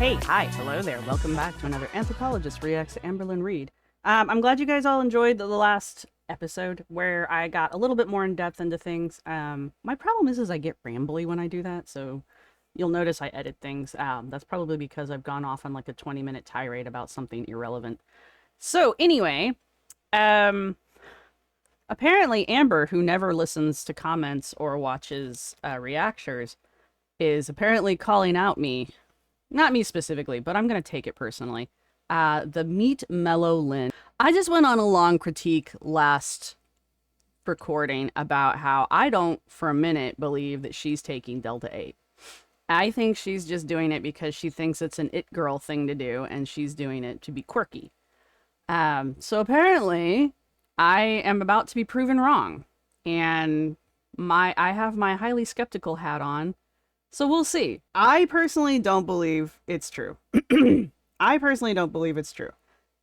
Hi, hello there. Welcome back to another Anthropologist reacts to Amberlynn Reid. I'm glad you guys all enjoyed the last episode where I got a little bit more in depth into things. My problem is I get rambly when I do that, so you'll notice I edit things. That's probably because I've gone off on like a 20-minute tirade about something irrelevant. So anyway, apparently Amber, who never listens to comments or watches reactors, is apparently calling out me. Not me specifically, but I'm going to take it personally. The Meet Mellow Lynn. I just went on a long critique last recording about how I don't for a minute believe that she's taking Delta 8. I think she's just doing it because she thinks it's an it girl thing to do, and she's doing it to be quirky. So apparently I am about to be proven wrong, and I have my highly skeptical hat on. So we'll see. I personally don't believe it's true. I personally don't believe it's true.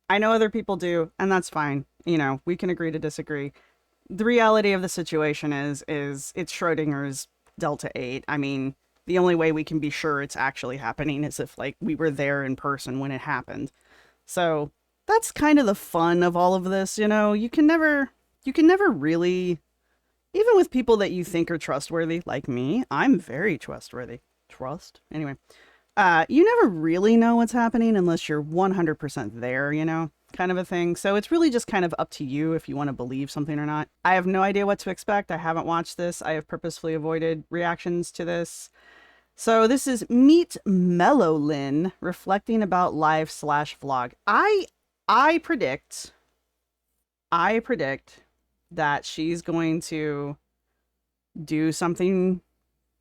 I know other people do, and that's fine. You know, we can agree to disagree. The reality of the situation is it's Schrodinger's Delta 8. I mean, the only way we can be sure it's actually happening is if, like, we were there in person when it happened. So that's kind of the fun of all of this, you know? You can never really... Even with people that you think are trustworthy, like me, I'm very trustworthy. Anyway, you never really know what's happening unless you're 100% there, you know, kind of a thing. So it's really just kind of up to you if you want to believe something or not. I have no idea what to expect. I haven't watched this. I have purposefully avoided reactions to this. So this is Meet Mellow Lynn reflecting about live/vlog. I predict that she's going to do something.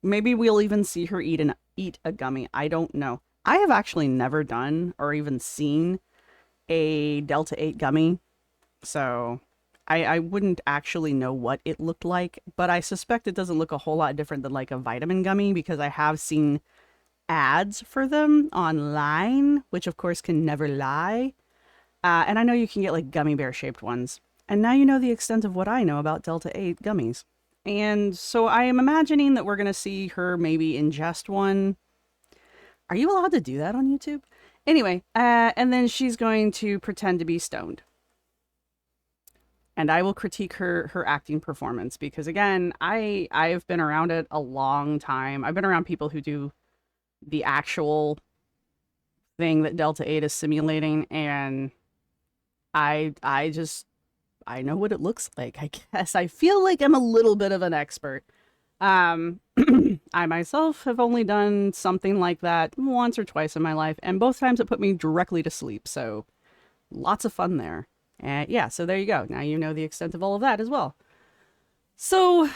Maybe we'll even see her eat a gummy. I don't know. I have actually never done or even seen a Delta 8 gummy, so I wouldn't actually know what it looked like, but I suspect it doesn't look a whole lot different than like a vitamin gummy, because I have seen ads for them online, which of course can never lie. And I know you can get like gummy bear shaped ones. And now you know the extent of what I know about Delta 8 gummies. And so I am imagining that we're going to see her maybe ingest one. Are you allowed to do that on YouTube? Anyway, and then she's going to pretend to be stoned. And I will critique her acting performance because, again, I've been around it a long time. I've been around people who do the actual thing that Delta 8 is simulating, and I know what it looks like, I guess. I feel like I'm a little bit of an expert. I myself have only done something like that once or twice in my life, and both times it put me directly to sleep, so lots of fun there. Yeah, so there you go. Now you know the extent of all of that as well. So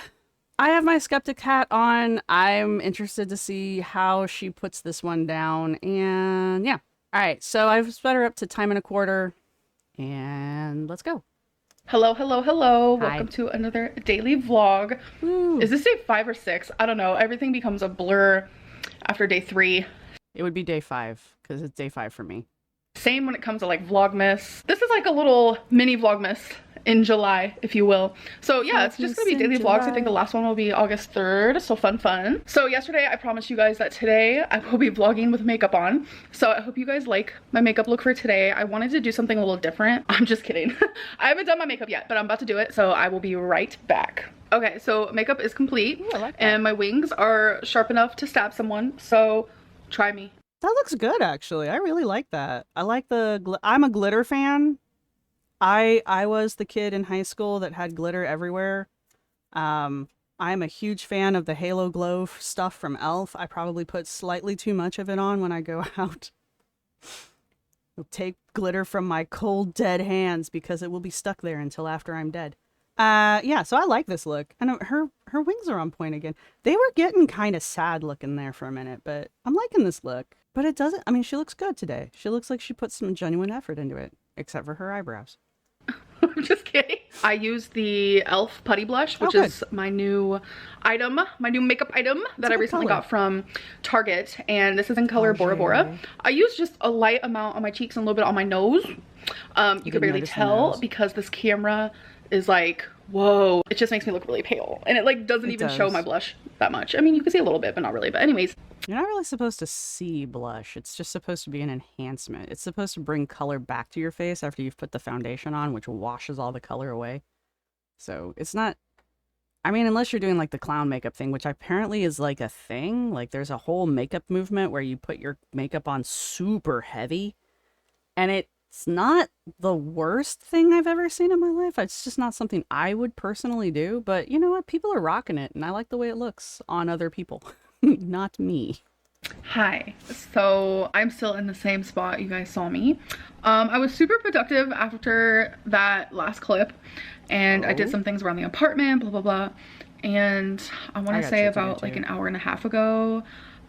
I have my skeptic hat on. I'm interested to see how she puts this one down, and yeah. All right, so I've sped her up to time and a quarter, and let's go. Hello. Hi. Welcome to another daily vlog. Woo. Is this day 5 or 6? I don't know. Everything becomes a blur after day 3. It would be day 5 because it's day 5 for me. Same when it comes to like Vlogmas. This is like a little mini Vlogmas in July, if you will. So yeah, it's just gonna be daily vlogs. I think the last one will be August 3rd, so fun. So yesterday I promised you guys that today I will be vlogging with makeup on. So I hope you guys like my makeup look for today. I wanted to do something a little different. I'm just kidding. I haven't done my makeup yet, but I'm about to do it, so I will be right back. Okay, so makeup is complete. Ooh, I like that. And my wings are sharp enough to stab someone, so try me. That looks good, actually. I really like that. I like I'm a glitter fan. I was the kid in high school that had glitter everywhere. I'm a huge fan of the Halo Glow stuff from e.l.f. I probably put slightly too much of it on when I go out. I'll take glitter from my cold, dead hands because it will be stuck there until after I'm dead. Yeah, so I like this look. And her wings are on point again. They were getting kind of sad looking there for a minute, but I'm liking this look. But it doesn't, I mean, she looks good today. She looks like she put some genuine effort into it, except for her eyebrows. I'm just kidding. I use the e.l.f. Putty Blush, which is my new item, my new makeup item that I recently got from Target. And this is in color Bora Bora. I use just a light amount on my cheeks and a little bit on my nose. You can barely tell because this camera is like, whoa. It just makes me look really pale. And it like doesn't even show my blush that much. I mean, you can see a little bit, but not really. But anyways, You're not really supposed to see blush. It's just supposed to be an enhancement. It's supposed to bring color back to your face after you've put the foundation on, which washes all the color away. So it's not, I mean, unless you're doing like the clown makeup thing, which apparently is like a thing. Like there's a whole makeup movement where you put your makeup on super heavy. And it's not the worst thing I've ever seen in my life. It's just not something I would personally do. But you know what? People are rocking it. And I like the way it looks on other people. Not me. Hi. So I'm still in the same spot you guys saw me. I was super productive after that last clip, and I did some things around the apartment, blah, blah, blah. And I want to say about like an hour and a half ago,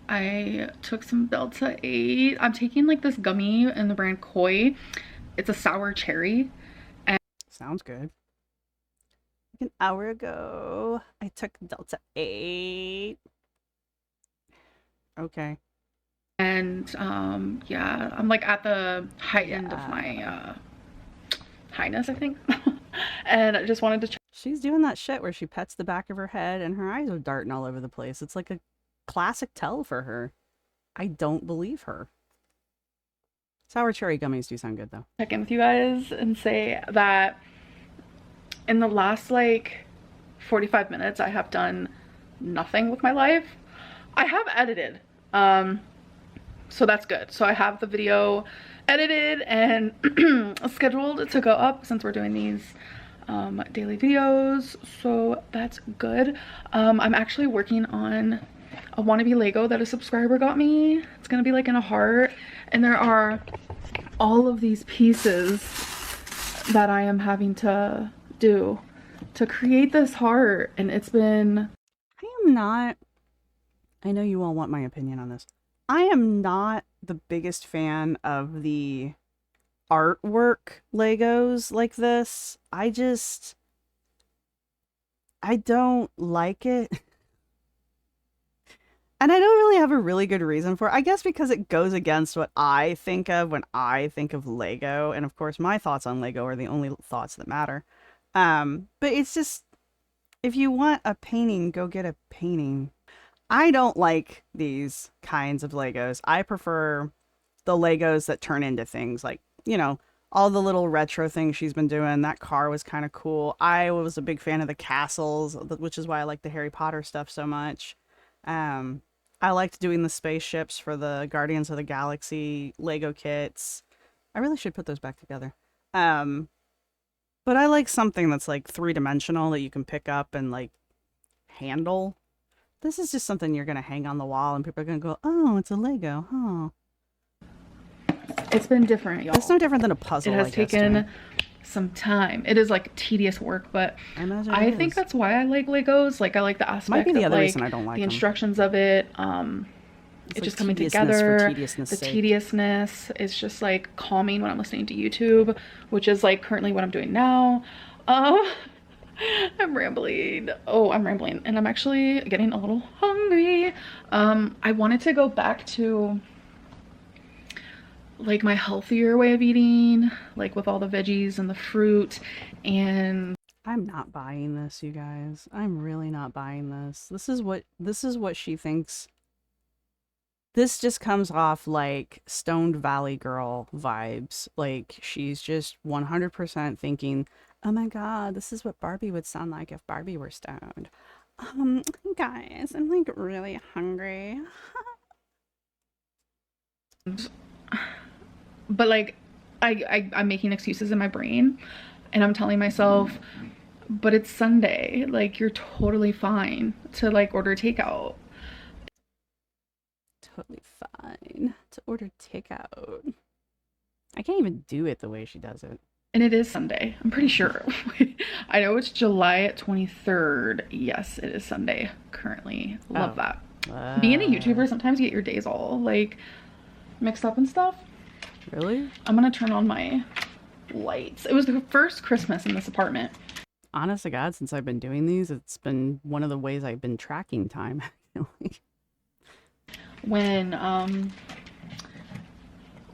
I took some Delta 8. I'm taking like this gummy in the brand Koi. It's a sour cherry. And sounds good. Like an hour ago, I took Delta 8. Okay. And yeah, I'm like at the high end of my highness, I think. And I just wanted to check. She's doing that shit where she pets the back of her head and her eyes are darting all over the place. It's like a classic tell for her. I don't believe her. Sour cherry gummies do sound good though. Check in with you guys and say that in the last like 45 minutes, I have done nothing with my life. I have edited. So that's good. So I have the video edited and scheduled to go up since we're doing these daily videos, so that's good. I'm actually working on a wannabe Lego that a subscriber got me. It's gonna be like in a heart, and there are all of these pieces that I am having to do to create this heart, and it's been... I know you all want my opinion on this. I am not the biggest fan of the artwork Legos like this. I don't like it. And I don't really have a really good reason for it. I guess because it goes against what I think of when I think of Lego. And of course, my thoughts on Lego are the only thoughts that matter. But it's just, if you want a painting, go get a painting. I don't like these kinds of Legos. I prefer the Legos that turn into things like, you know, all the little retro things she's been doing. That car was kind of cool. I was a big fan of the castles, which is why I like the Harry Potter stuff so much. I liked doing the spaceships for the Guardians of the Galaxy Lego kits. I really should put those back together. But I like something that's like three-dimensional that you can pick up and like handle. This is just something you're going to hang on the wall and people are going to go, oh, it's a Lego, huh? It's been different, y'all. It's no different than a puzzle. It has taken some time. It is like tedious work, but I think that's why I like Legos. Like I like the aspect might be the of other like reason I don't like the them. instructions of it. It's like just coming tediousness together. The sake. Tediousness is just like calming when I'm listening to YouTube, which is like currently what I'm doing now. I'm rambling. Oh, I'm rambling, and I'm actually getting a little hungry. I wanted to go back to like my healthier way of eating, like with all the veggies and the fruit. And I'm not buying this, you guys. I'm really not buying this. This is what she thinks. This just comes off like Stoned Valley Girl vibes. Like she's just 100% thinking, oh my god, this is what Barbie would sound like if Barbie were stoned. Guys, I'm like really hungry. But like I'm making excuses in my brain, and I'm telling myself, but it's Sunday, like you're totally fine to like order takeout. Totally fine to order takeout. I can't even do it the way she does it. And it is Sunday, I'm pretty sure. I know it's July 23rd. Yes, it is Sunday currently. Love that. Being a YouTuber, sometimes you get your days all like mixed up and stuff. Really? I'm gonna turn on my lights. It was the first Christmas in this apartment. Honest to God, since I've been doing these, it's been one of the ways I've been tracking time. When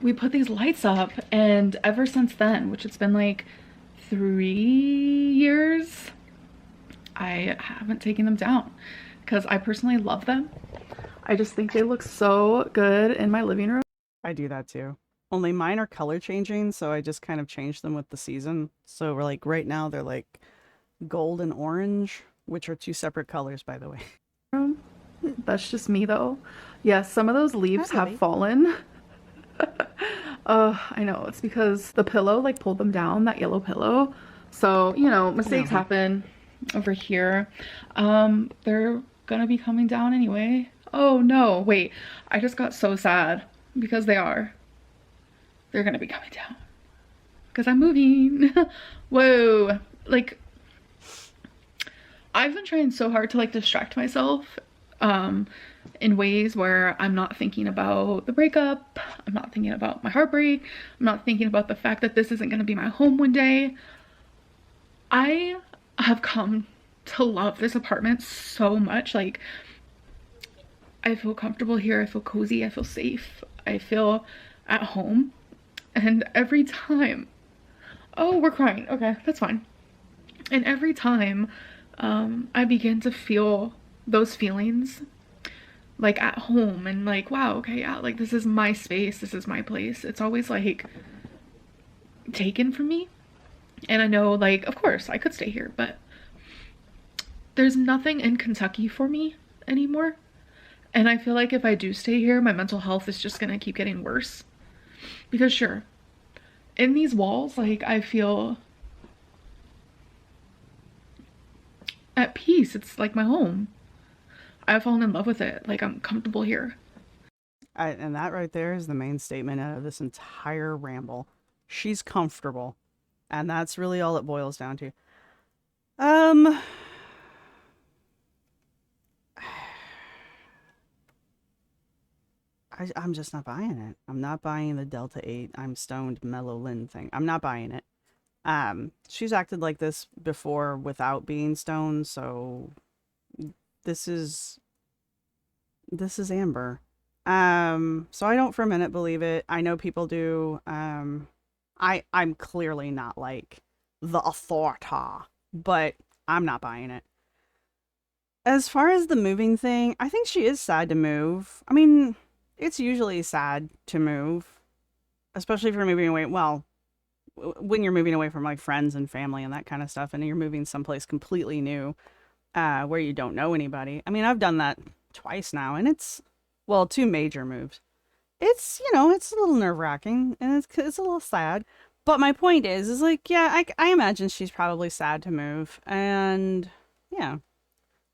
we put these lights up, and ever since then, which it's been like 3 years, I haven't taken them down because I personally love them. I just think they look so good in my living room. I do that too. Only mine are color changing, so I just kind of change them with the season. So we're like right now they're like gold and orange, which are two separate colors, by the way. That's just me though. Yes, some of those leaves Hi, have buddy. fallen. I know it's because the pillow like pulled them down, that yellow pillow. So, you know, mistakes Uh-huh. happen over here. They're gonna be coming down anyway. Oh no, wait. I just got so sad because they are. They're gonna be coming down because I'm moving. Whoa. Like, I've been trying so hard to like distract myself in ways where I'm not thinking about the breakup, I'm not thinking about my heartbreak, I'm not thinking about the fact that this isn't going to be my home one day. I have come to love this apartment so much. Like, I feel comfortable here, I feel cozy, I feel safe, I feel at home. And every time, oh, we're crying. Okay, that's fine. And every time I begin to feel those feelings like at home and like, wow, okay, yeah, like this is my space, this is my place. It's always like taken from me. And I know, like, of course, I could stay here, but there's nothing in Kentucky for me anymore. And I feel like if I do stay here, my mental health is just gonna keep getting worse. Because, sure, in these walls, like, I feel at peace. It's like my home. I've fallen in love with it. Like, I'm comfortable here. And that right there is the main statement out of this entire ramble. She's comfortable. And that's really all it boils down to. Um, I'm just not buying it. I'm not buying the Delta 8 I'm stoned Mellow Lynn thing. I'm not buying it. She's acted like this before without being stoned, so this is this is Amber. So I don't for a minute believe it. I know people do. I'm clearly not like the authority, but I'm not buying it. As far as the moving thing, I think she is sad to move. I mean, it's usually sad to move, especially if you're moving away. Well, when you're moving away from like friends and family and that kind of stuff, and you're moving someplace completely new, where you don't know anybody. I mean, I've done that twice now, and it's well, two major moves. It's it's a little nerve wracking, and it's a little sad. But my point is like, yeah, I imagine she's probably sad to move, and yeah,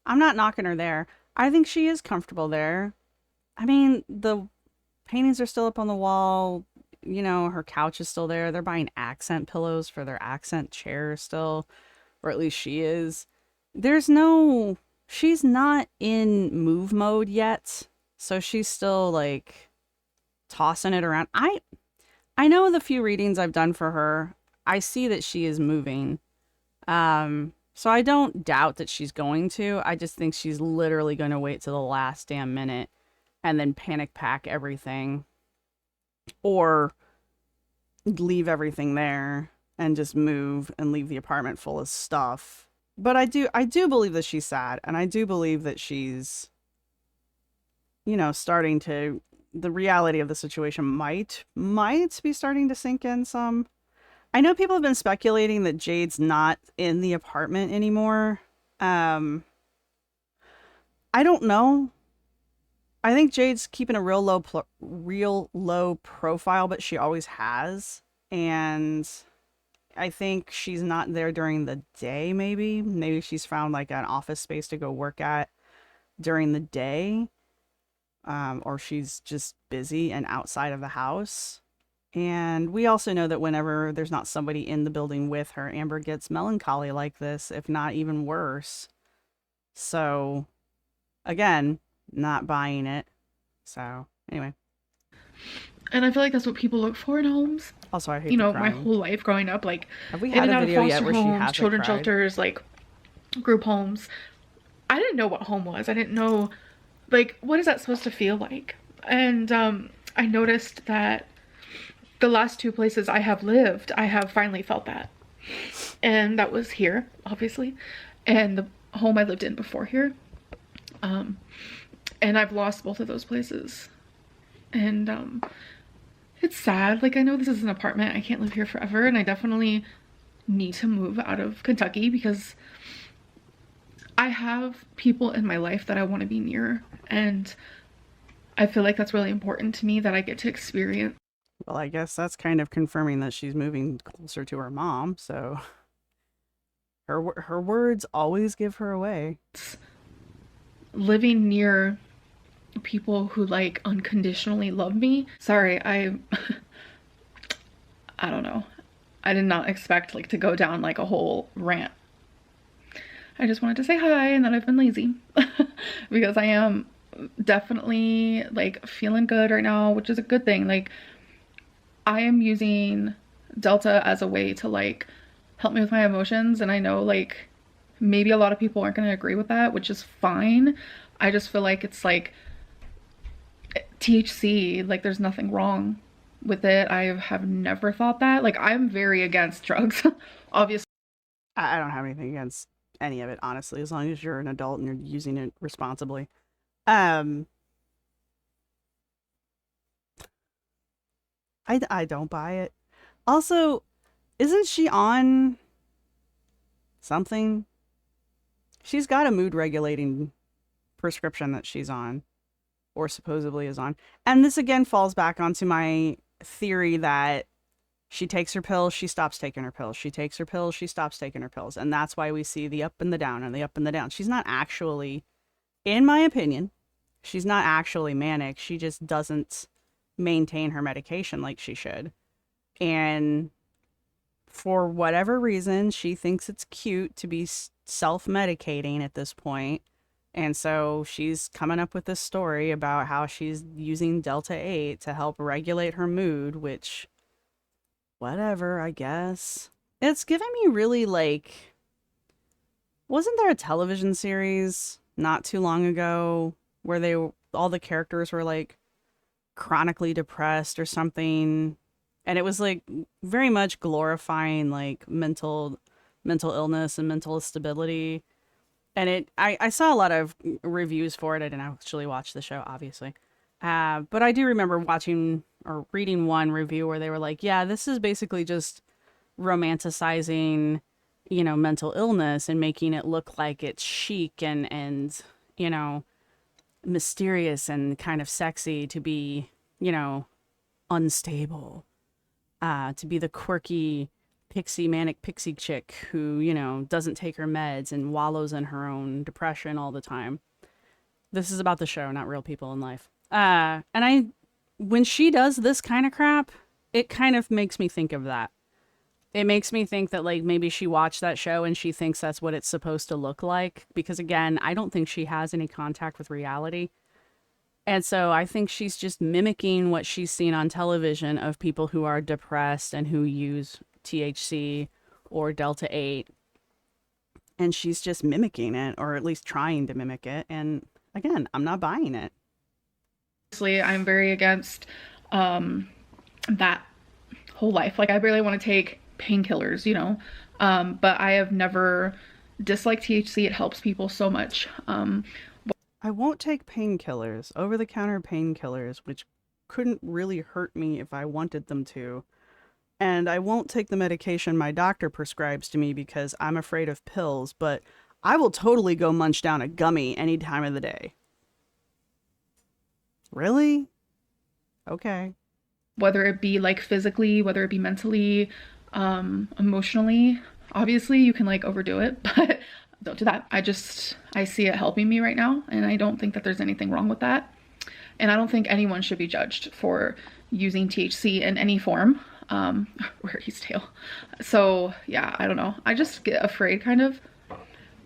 I'm not knocking her there. I think she is comfortable there. I mean, the paintings are still up on the wall. Her couch is still there. They're buying accent pillows for their accent chairs still, or at least she is. There's no, she's not in move mode yet. So she's still like tossing it around. I know the few readings I've done for her, I see that she is moving. So I don't doubt that she's going to. I just think she's literally going to wait till the last damn minute and then panic pack everything or leave everything there and just move and leave the apartment full of stuff. But I do believe that she's sad, and I do believe that she's starting to, the reality of the situation might be starting to sink in some. I know people have been speculating that Jade's not in the apartment anymore. Um I don't know. I think Jade's keeping a real low profile, but she always has. And I think she's not there during the day, maybe. Maybe she's found like an office space to go work at during the day. Or she's just busy and outside of the house. And we also know that whenever there's not somebody in the building with her, Amber gets melancholy like this, if not even worse. So, again, not buying it. So, anyway. And I feel like that's what people look for in homes. Also, I hate You the know, my crying. whole life growing up, like Have we in had and a out of video yet foster where she homes, hasn't children's cried? shelters, like group homes. I didn't know what home was. I didn't know, like, what is that supposed to feel like? And I noticed that the last two places I have lived, I have finally felt that. And that was here, obviously, and the home I lived in before here. Um, And I've lost both of those places. And it's sad. Like, I know this is an apartment. I can't live here forever. And I definitely need to move out of Kentucky because I have people in my life that I want to be near. And I feel like that's really important to me that I get to experience. Well, I guess that's kind of confirming that she's moving closer to her mom, so her words always give her away. Living near people who like unconditionally love me. Sorry, I don't know. I did not expect like to go down like a whole rant. I just wanted to say hi and that I've been lazy because I am definitely like feeling good right now, which is a good thing. Like I am using Delta as a way to like help me with my emotions, and I know like maybe a lot of people aren't going to agree with that, which is fine. I just feel like it's like THC, like there's nothing wrong with it. I have never thought that. Like I'm very against drugs, obviously. I don't have anything against any of it, honestly, as long as you're an adult and you're using it responsibly. Um, I don't buy it. Also, isn't she on something? She's got a mood regulating prescription that she's on, or supposedly is on. And this again falls back onto my theory that she takes her pills, she stops taking her pills. She takes her pills, she stops taking her pills. And that's why we see the up and the down and the up and the down. She's not actually, in my opinion, she's not actually manic. She just doesn't maintain her medication like she should. And for whatever reason, she thinks it's cute to be self-medicating at this point. And so she's coming up with this story about how she's using Delta 8 to help regulate her mood, which, whatever, I guess. It's giving me really like, wasn't there a television series not too long ago where all the characters were like chronically depressed or something? And it was like very much glorifying like mental illness and mental instability. And I saw a lot of reviews for it. I didn't actually watch the show, obviously. But I do remember watching or reading one review where they were like, yeah, this is basically just romanticizing, mental illness and making it look like it's chic and, mysterious and kind of sexy to be, unstable, to be the quirky manic pixie chick who, doesn't take her meds and wallows in her own depression all the time. This is about the show, not real people in life. When she does this kind of crap, it kind of makes me think of that. It makes me think that like maybe she watched that show and she thinks that's what it's supposed to look like. Because again, I don't think she has any contact with reality. And so I think she's just mimicking what she's seen on television of people who are depressed and who use THC or Delta 8. And she's just mimicking it, or at least trying to mimic it. And again, I'm not buying it. Obviously, I'm very against that whole life. Like I barely want to take painkillers, but I have never disliked THC. It helps people so much. I won't take painkillers, over-the-counter painkillers, which couldn't really hurt me if I wanted them to. And I won't take the medication my doctor prescribes to me because I'm afraid of pills, but I will totally go munch down a gummy any time of the day. Really? Okay. Whether it be like physically, whether it be mentally, emotionally. Obviously, you can like overdo it, but don't do that. I see it helping me right now, and I don't think that there's anything wrong with that. And I don't think anyone should be judged for using THC in any form. Where he's tail. So yeah, I don't know. I just get afraid kind of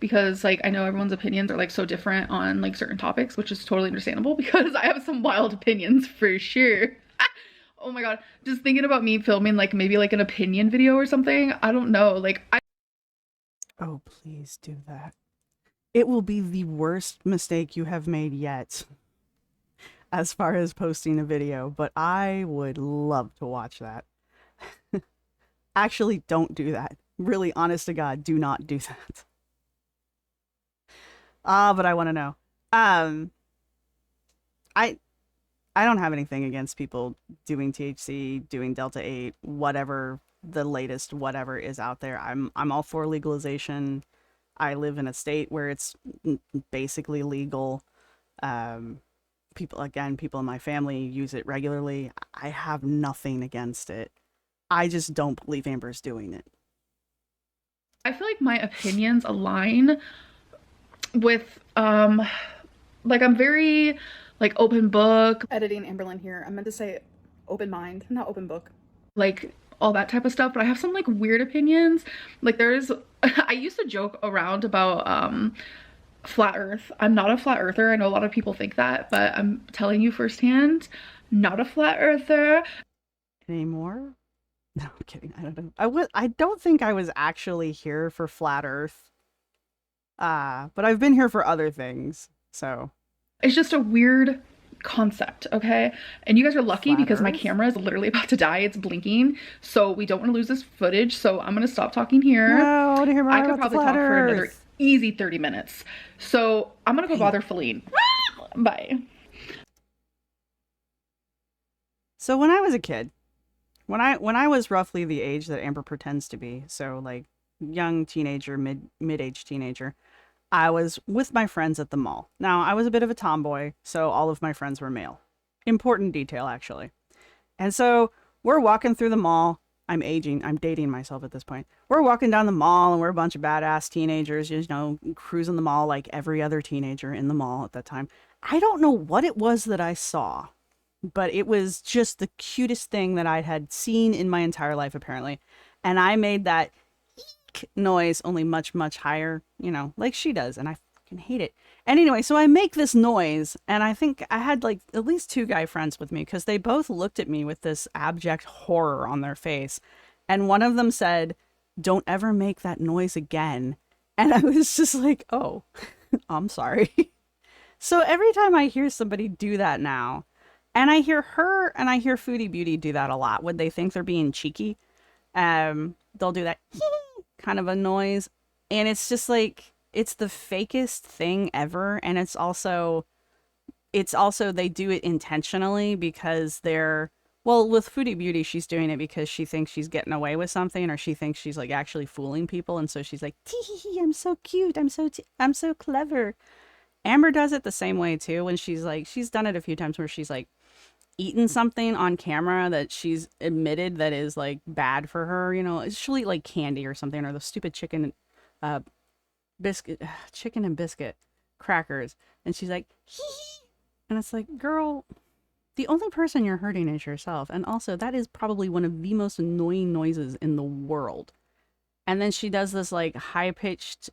because like I know everyone's opinions are like so different on like certain topics, which is totally understandable because I have some wild opinions for sure. Oh my god, just thinking about me filming like maybe like an opinion video or something. I don't know. Oh, please do that. It will be the worst mistake you have made yet as far as posting a video, but I would love to watch that. Actually, don't do that. Really, honest to God, do not do that. But I want to know. I I don't have anything against people doing THC, doing Delta 8, whatever the latest whatever is out there. I'm all for legalization. I live in a state where it's basically legal. Um, people in my family use it regularly. I have nothing against it. I just don't believe Amber's doing it. I feel like my opinions align with like I'm very like open book, editing Amberlynn here. I meant to say open mind, not open book. Like all that type of stuff, but I have some like weird opinions. Like there's I used to joke around about flat earth. I'm not a flat earther. I know a lot of people think that, but I'm telling you firsthand, not a flat earther. Anymore? No, I'm kidding. I don't know. I don't think I was actually here for flat earth. But I've been here for other things. So It's just a weird concept, okay? And you guys are lucky Flat because my Earth? camera is literally about to die. It's blinking. So we don't want to lose this footage. So I'm going to stop talking here. No, to hear more I could about the probably flat talk for another Earth. easy 30 minutes. So I'm going to go bother Feline. Bye. So when I was a kid, when I was roughly the age that Amber pretends to be, so like young teenager, mid-age teenager, I was with my friends at the mall. Now, I was a bit of a tomboy, so all of my friends were male. Important detail, actually. And so we're walking through the mall. I'm aging. I'm dating myself at this point. We're walking down the mall, and we're a bunch of badass teenagers, you know, cruising the mall like every other teenager in the mall at that time. I don't know what it was that I saw, but it was just the cutest thing that I had seen in my entire life, apparently. And I made that noise, only much, much higher, you know, like she does. And I fucking hate it. And anyway, so I make this noise, and I think I had like at least two guy friends with me because they both looked at me with this abject horror on their face. And one of them said, "Don't ever make that noise again." And I was just like, "Oh, I'm sorry." So every time I hear somebody do that now, and I hear her and I hear Foodie Beauty do that a lot when they think they're being cheeky, they'll do that kind of a noise, and it's just like it's the fakest thing ever. And it's also they do it intentionally because they're, well, with Foodie Beauty, she's doing it because she thinks she's getting away with something, or she thinks she's like actually fooling people, and so she's like, tee hee hee, I'm so cute, I'm so clever. Amber does it the same way too, when she's done it a few times where she's like eaten something on camera that she's admitted that is like bad for her, you know. She'll eat like candy or something, or the stupid uh biscuit chicken and biscuit crackers, and she's like hee hee. And it's like, girl, the only person you're hurting is yourself, and also that is probably one of the most annoying noises in the world. And then she does this like high pitched,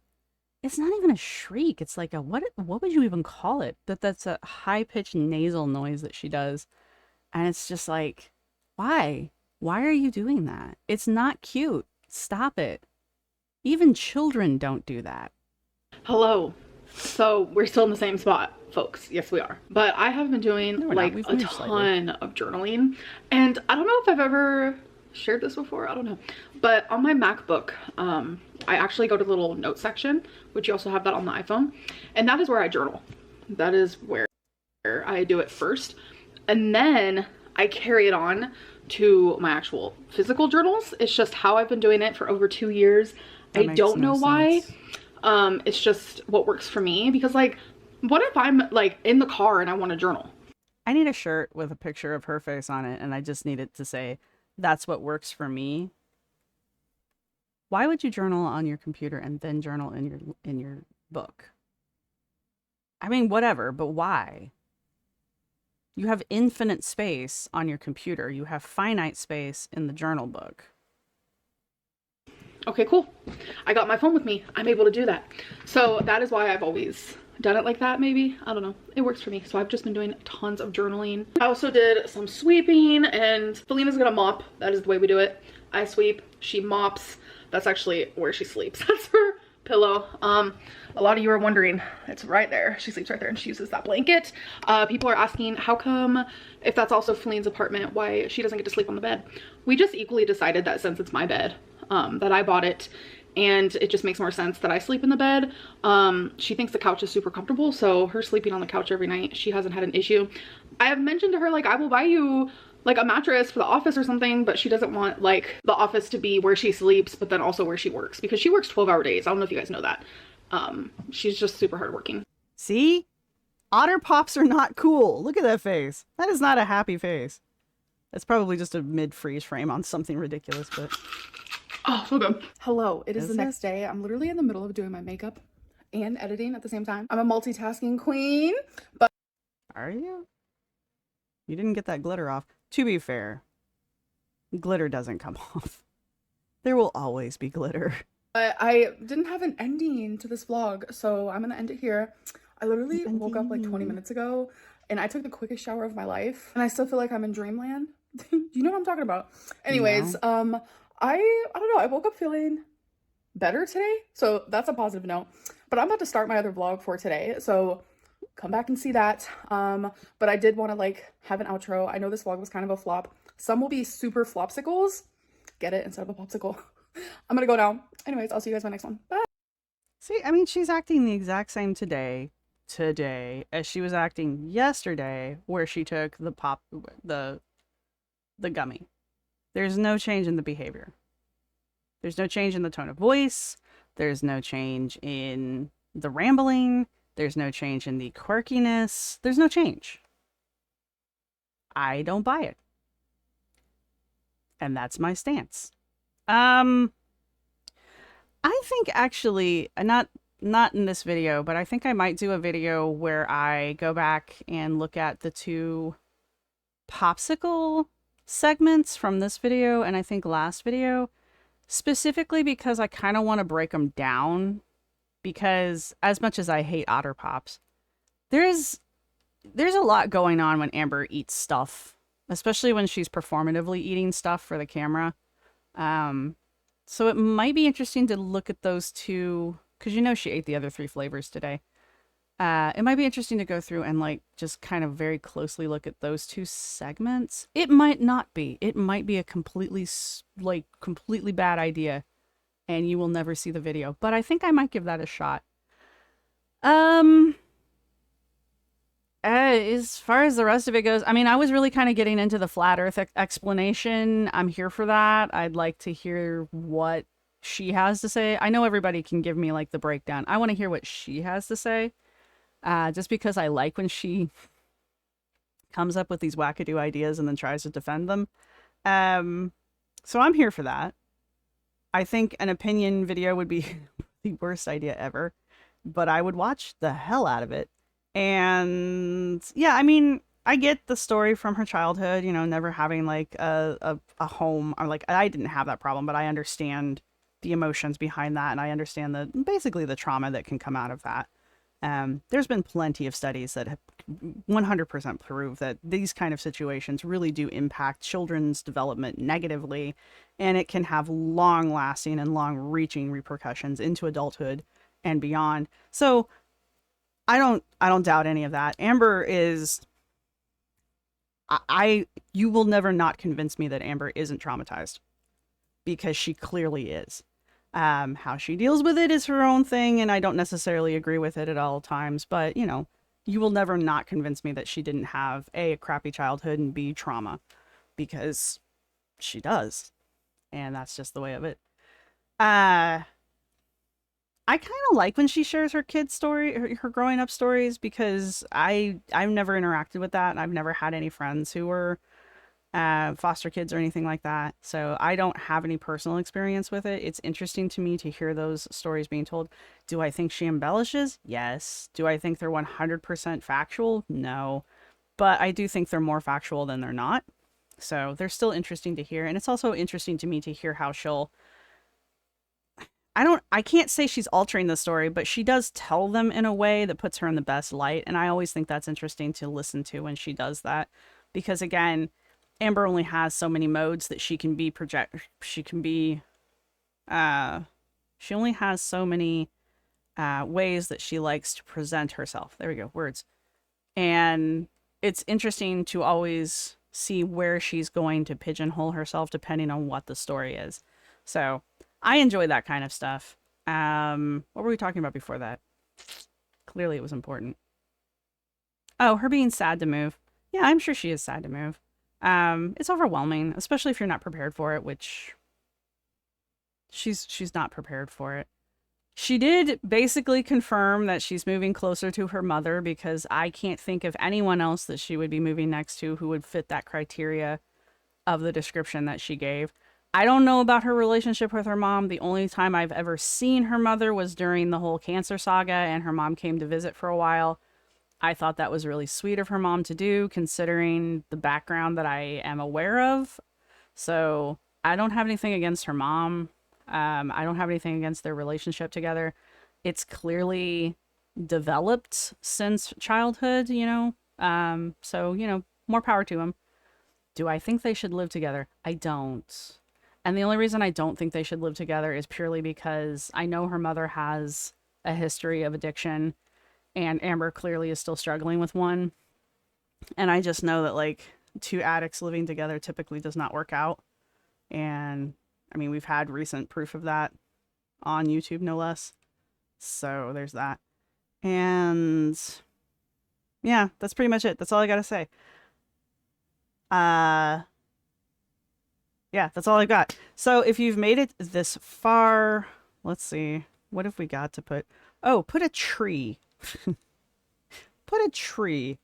it's not even a shriek, it's like a what would you even call it, that's a high pitched nasal noise that she does. And it's just like, why are you doing that? It's not cute. Stop it. Even children don't do that. Hello. So we're still in the same spot, folks. Yes, we are. But I have been doing No, we're like not. We've a moved slightly. ton of journaling. And I don't know if I've ever shared this before. I don't know. But on my MacBook, I actually go to the little note section, which you also have that on the iPhone. And that is where I journal. That is where I do it first. And then I carry it on to my actual physical journals. It's just how I've been doing it for over 2 years. That I makes don't no know why. sense. It's just what works for me, because like, what if I'm like in the car and I want to journal? I need a shirt with a picture of her face on it, and I just need it to say, "That's what works for me." Why would you journal on your computer and then journal in your book? I mean, whatever, but why? You have infinite space on your computer. You have finite space in the journal book. Okay, cool. I got my phone with me. I'm able to do that. So that is why I've always done it like that, maybe. I don't know. It works for me. So I've just been doing tons of journaling. I also did some sweeping, and Felina's gonna mop. That is the way we do it. I sweep, she mops. That's actually where she sleeps. That's her pillow. A lot of you are wondering, it's right there. She sleeps right there, and she uses that blanket. People are asking how come, if that's also Feline's apartment, why she doesn't get to sleep on the bed. We just equally decided that since it's my bed, that I bought it and it just makes more sense that I sleep in the bed. She thinks the couch is super comfortable, so her sleeping on the couch every night, she hasn't had an issue. I have mentioned to her, like, I will buy you like a mattress for the office or something, but she doesn't want like the office to be where she sleeps but then also where she works, because she works 12-hour days. I don't know if you guys know that. She's just super hardworking. See? Otter pops are not cool. Look at that face. That is not a happy face. That's probably just a mid-freeze frame on something ridiculous, but... Oh, so good. Hello, it is Okay. the next day. I'm literally in the middle of doing my makeup and editing at the same time. I'm a multitasking queen, but... Are you? You didn't get that glitter off. To be fair, glitter doesn't come off. There will always be glitter. I didn't have an ending to this vlog, so I'm gonna end it here. I literally woke up like 20 minutes ago and I took the quickest shower of my life and I still feel like I'm in dreamland. You know what I'm talking about. Anyways, No. I don't know, I woke up feeling better today, so that's a positive note. But I'm about to start my other vlog for today, so come back and see that. But I did want to like have an outro. I know this vlog was kind of a flop. Some will be super flopsicles. Get it? Instead of a popsicle. I'm gonna go now. Anyways, I'll see you guys in my next one. Bye. See, I mean, she's acting the exact same today, as she was acting yesterday, where she took the gummy. There's no change in the behavior. There's no change in the tone of voice. There's no change in the rambling. There's no change in the quirkiness. There's no change. I don't buy it. And that's my stance. I think actually, not in this video, but I think I might do a video where I go back and look at the two popsicle segments from this video and I think last video, specifically because I kind of want to break them down, because as much as I hate Otter Pops, there's a lot going on when Amber eats stuff, especially when she's performatively eating stuff for the camera. So it might be interesting to look at those two, because you know she ate the other 3 flavors today. It might be interesting to go through and like just kind of very closely look at those 2 segments. It might not be. It might be a completely bad idea and you will never see the video, but I think I might give that a shot. As far as the rest of it goes, I mean, I was really kind of getting into the flat earth explanation. I'm here for that. I'd like to hear what she has to say. I know everybody can give me like the breakdown. I want to hear what she has to say. Just because I like when she comes up with these wackadoo ideas and then tries to defend them. So I'm here for that. I think an opinion video would be the worst idea ever, but I would watch the hell out of it. And yeah, I mean, I get the story from her childhood, you know, never having like a home, or like I didn't have that problem, but I understand the emotions behind that, and I understand basically the trauma that can come out of that. There's been plenty of studies that have 100% prove that these kind of situations really do impact children's development negatively, and it can have long-lasting and long-reaching repercussions into adulthood and beyond. So I don't doubt any of that. Amber is, you will never not convince me that Amber isn't traumatized, because she clearly is. How she deals with it is her own thing, and I don't necessarily agree with it at all times, but you know, you will never not convince me that she didn't have a crappy childhood and B, trauma, because she does, and that's just the way of it. I kind of like when she shares her kid story, her growing up stories, because I've never interacted with that, and I've never had any friends who were foster kids or anything like that. So I don't have any personal experience with it. It's interesting to me to hear those stories being told. Do I think she embellishes? Yes. Do I think they're 100% factual? No. But I do think they're more factual than they're not. So they're still interesting to hear. And it's also interesting to me to hear how she'll, I can't say she's altering the story, but she does tell them in a way that puts her in the best light. And I always think that's interesting to listen to when she does that. Because again, Amber only has so many modes that she can be she only has so many ways that she likes to present herself. There we go, words. And it's interesting to always see where she's going to pigeonhole herself depending on what the story is. So I enjoy that kind of stuff. What were we talking about before that? Clearly it was important. Oh, her being sad to move. Yeah, I'm sure she is sad to move. It's overwhelming, especially if you're not prepared for it, which she's not prepared for it. She did basically confirm that she's moving closer to her mother because I can't think of anyone else that she would be moving next to who would fit that criteria of the description that she gave. I don't know about her relationship with her mom. The only time I've ever seen her mother was during the whole cancer saga, and her mom came to visit for a while. I thought that was really sweet of her mom to do, considering the background that I am aware of. So I don't have anything against her mom. I don't have anything against their relationship together. It's clearly developed since childhood, you know. So, you know, more power to them. Do I think they should live together? I don't. And the only reason I don't think they should live together is purely because I know her mother has a history of addiction, and Amber clearly is still struggling with one. And I just know that, like, two addicts living together typically does not work out. And I mean, we've had recent proof of that on YouTube, no less. So there's that. And yeah, that's pretty much it. That's all I gotta say. Yeah, that's all I got. So if you've made it this far, let's see. What have we got to put? Oh, put a tree. Put a tree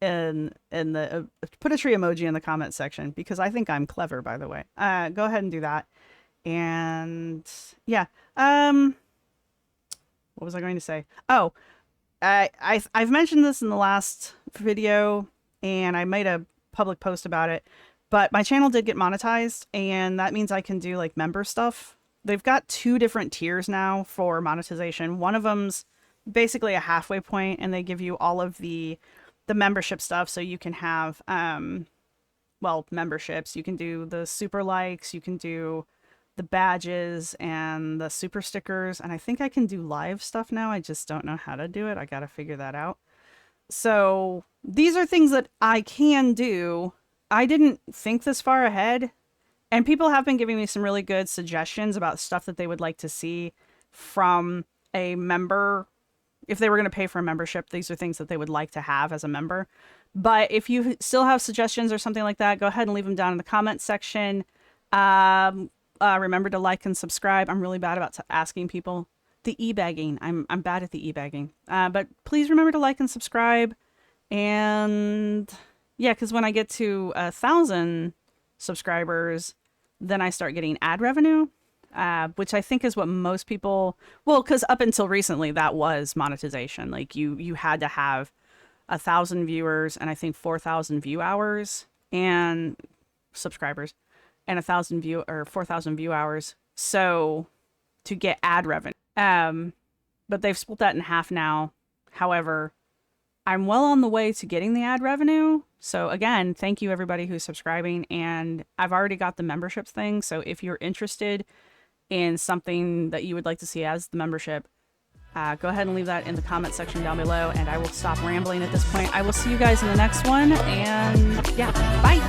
in the put a tree emoji in the comment section, because I think I'm clever, by the way. Go ahead and do that. And yeah, what was I going to say? Oh, I've mentioned this in the last video, and I made a public post about it, but my channel did get monetized, and that means I can do like member stuff. They've got 2 different tiers now for monetization. One of them's basically a halfway point, and they give you all of the membership stuff, so you can have well, memberships. You can do the super likes, you can do the badges and the super stickers, and I think I can do live stuff now. I just don't know how to do it. I gotta figure that out. So these are things that I can do. I didn't think this far ahead, and people have been giving me some really good suggestions about stuff that they would like to see from a member. If they were going to pay for a membership, these are things that they would like to have as a member. But if you still have suggestions or something like that, go ahead and leave them down in the comments section. Remember to like and subscribe. I'm really bad about asking people. The e-bagging. I'm bad at the e-bagging. But please remember to like and subscribe. And yeah, because when I get to 1,000 subscribers, then I start getting ad revenue. Which I think is what most people, well, because up until recently that was monetization. Like you had to have 1,000 viewers and I think 4,000 view hours and subscribers, and 4,000 view hours. So to get ad revenue, but they've split that in half now. However, I'm well on the way to getting the ad revenue. So again, thank you everybody who's subscribing, and I've already got the memberships thing. So if you're interested in something that you would like to see as the membership, go ahead and leave that in the comment section down below, and I will stop rambling at this point. I will see you guys in the next one, and yeah, bye.